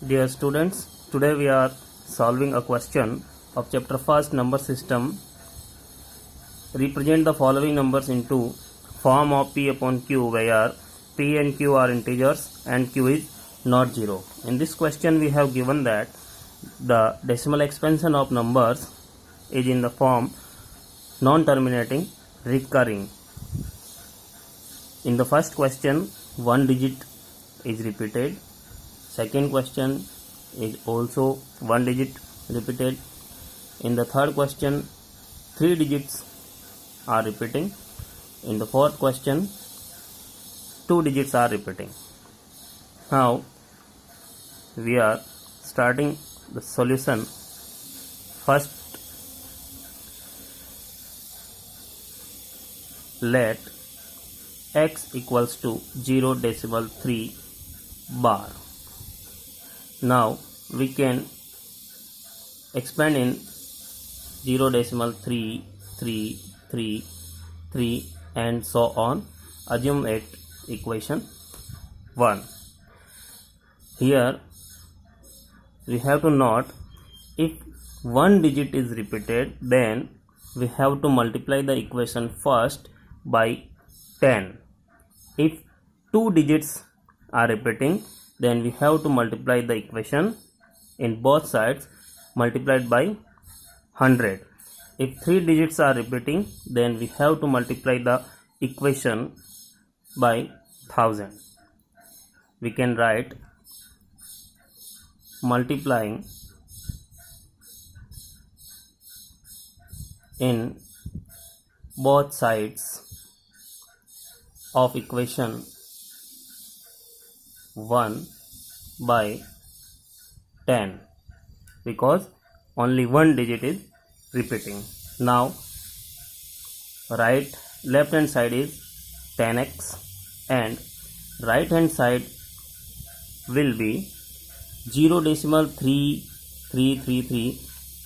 Dear students, today we are solving a question of chapter first number system. Represent the following numbers into form of P upon Q where P and Q are integers and Q is not zero. In this question we have given that the decimal expansion of numbers is in the form non-terminating recurring. In the first question, one digit is repeated. Second question is also one digit repeated. In the third question, three digits are repeating. In the fourth question, two digits are repeating. Now we are starting the solution. First, let x equals to 0.3 bar. Now we can expand in 0.333 and so on. Assume it equation 1. Here we have to note, if one digit is repeated, then we have to multiply the equation first by 10. If two digits are repeating, then we have to multiply the equation in both sides multiplied by 100. If three digits are repeating, then we have to multiply the equation by 1000. We can write multiplying in both sides of equation 1 by 10 because only one digit is repeating. Now left hand side is 10x and right hand side will be 0.3333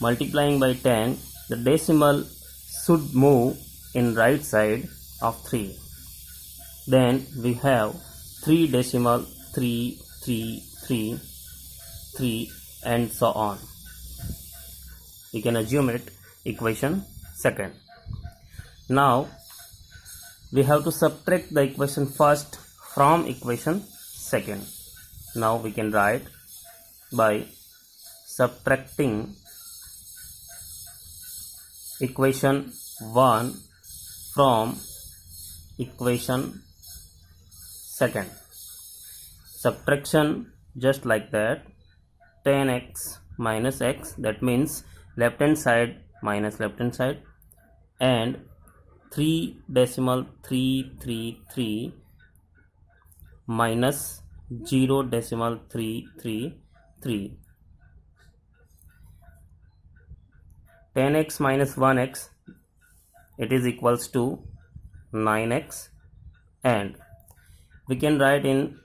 multiplying by 10. The decimal should move in right side of 3. Then we have 3.333 and so on. We can assume it equation second. Now we have to subtract the equation first from equation second. Now we can write by subtracting equation 1 from equation second. Subtraction just like that, 10x minus x, that means left hand side minus left hand side, and 3.333 minus 0.333. 10x minus 1x, it is equals to 9x, and we can write in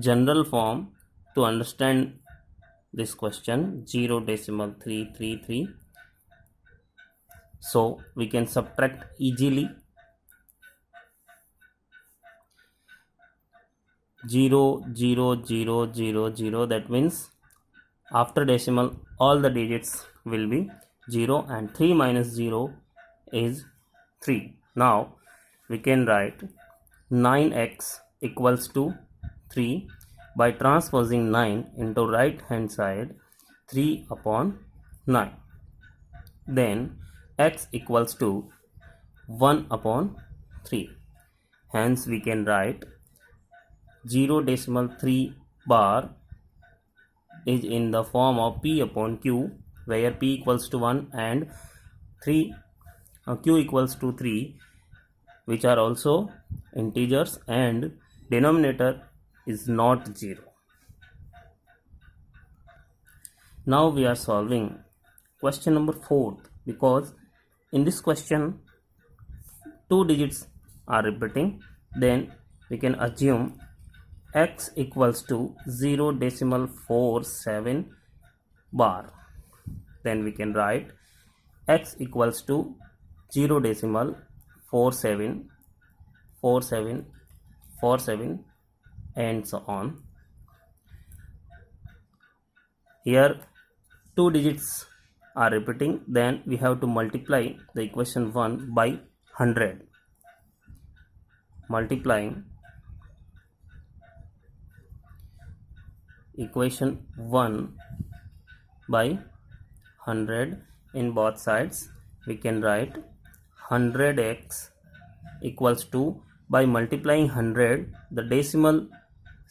general form to understand this question, 0.333. So we can subtract easily 0.00000, that means after decimal all the digits will be 0 and 3 minus 0 is 3. Now we can write 9x equals to 3 by transposing 9 into right hand side, 3 upon 9. Then x equals to 1 upon 3. Hence we can write 0.3 bar is in the form of P upon Q where P equals to 1 and Q equals to 3, which are also integers, and denominator is not 0. Now we are solving question number 4 because in this question two digits are repeating. Then we can assume x equals to 0.47 bar. Then we can write x equals to 0.47 and so on. Here 2 digits are repeating, then we have to multiply the equation 1 by 100. Multiplying equation 1 by 100 in both sides, we can write 100x equals to, by multiplying 100, the decimal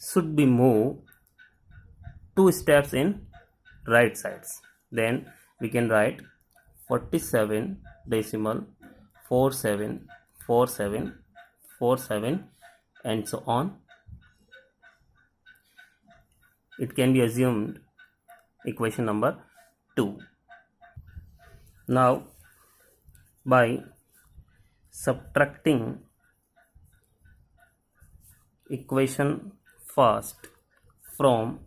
should be moved 2 steps in right sides. Then we can write 47 decimal 474747 and so on. It can be assumed equation number 2. Now by subtracting equation first from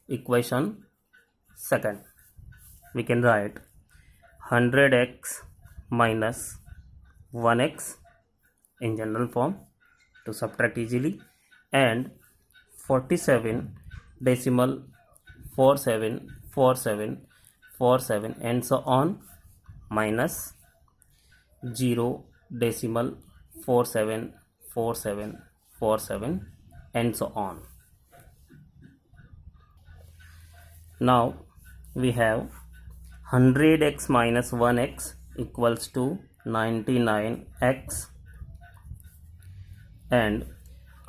equation second, we can write 100x minus 1x in general form to subtract easily, and 47 decimal 474747 and so on minus 0 decimal 474747 and so on. Now we have 100x minus 1x equals to 99x, and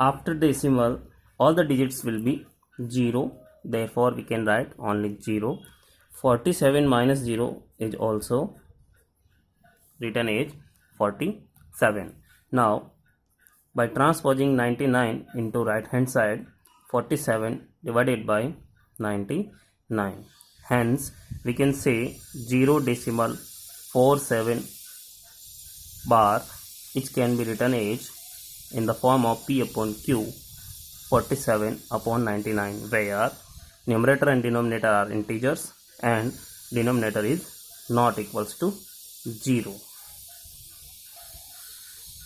after decimal all the digits will be 0, therefore we can write only 0. 47 minus 0 is also written as 47. Now by transposing 99 into right hand side, 47 divided by 99, hence we can say 0 decimal 47 bar, which can be written as in the form of P upon Q 47 upon 99, where numerator and denominator are integers and denominator is not equals to 0.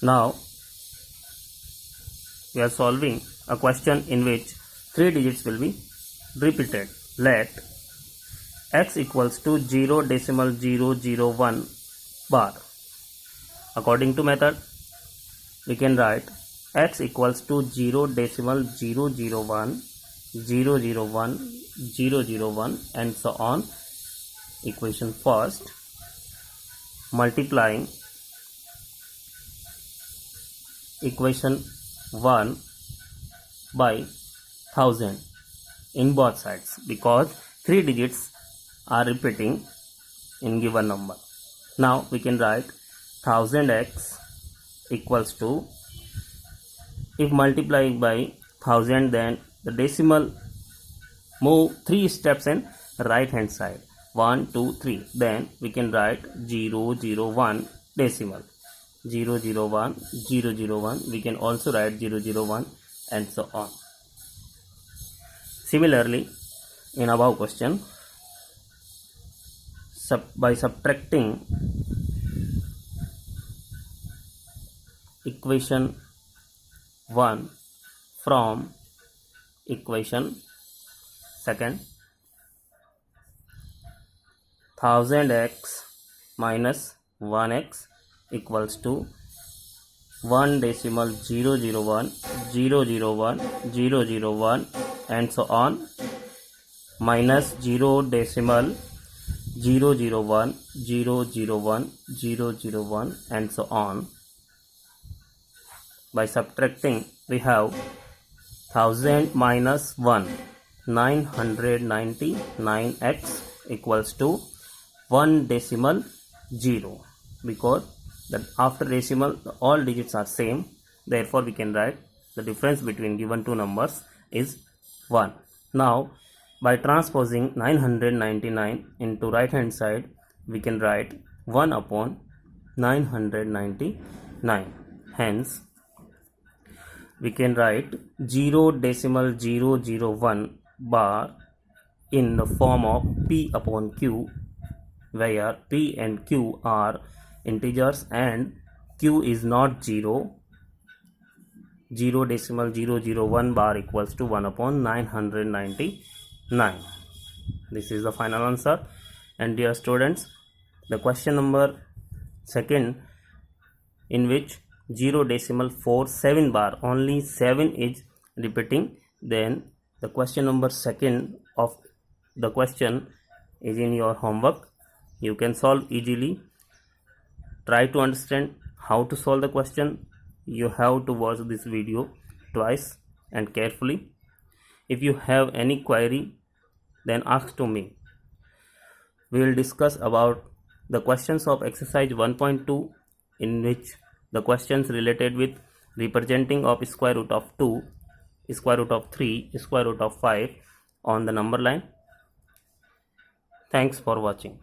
Now we are solving a question in which 3 digits will be repeated. Let x equals to 0 decimal 001 bar. According to method, we can write x equals to 0 decimal 001 001 001 and so on. Equation first, multiplying equation 1 by 1000 in both sides, because 3 digits are repeating in given number. Now we can write 1000x equals to, if multiplying by 1000, then the decimal move 3 steps in right hand side, 1 2 3, then we can write 001 decimal 001 001, we can also write 001 and so on. Similarly, in above question, by subtracting equation 1 from equation second, 1000x minus 1x equals to 1 decimal 001 001 001 and so on, minus 0 decimal 001 001 001 and so on. By subtracting, we have 1000 minus 1 999x equals to 1 decimal 0, because that after decimal all digits are same, therefore we can write the difference between given two numbers is 1. Now by transposing 999 into right hand side, we can write 1 upon 999, hence we can write 0 decimal 001 bar in the form of P upon Q, where P and Q are integers and Q is not 0. 0 decimal 001 bar equals to 1 upon 999. This is the final answer. And dear students, the question number second, in which 0.47 bar, only 7 is repeating, then the question number second of the question is in your homework. You can solve easily. Try to understand how to solve the question. You have to watch this video twice and carefully. If you have any query, then ask to me. We will discuss about the questions of exercise 1.2, in which the questions related with representing of square root of 2, square root of 3, square root of 5 on the number line. Thanks for watching.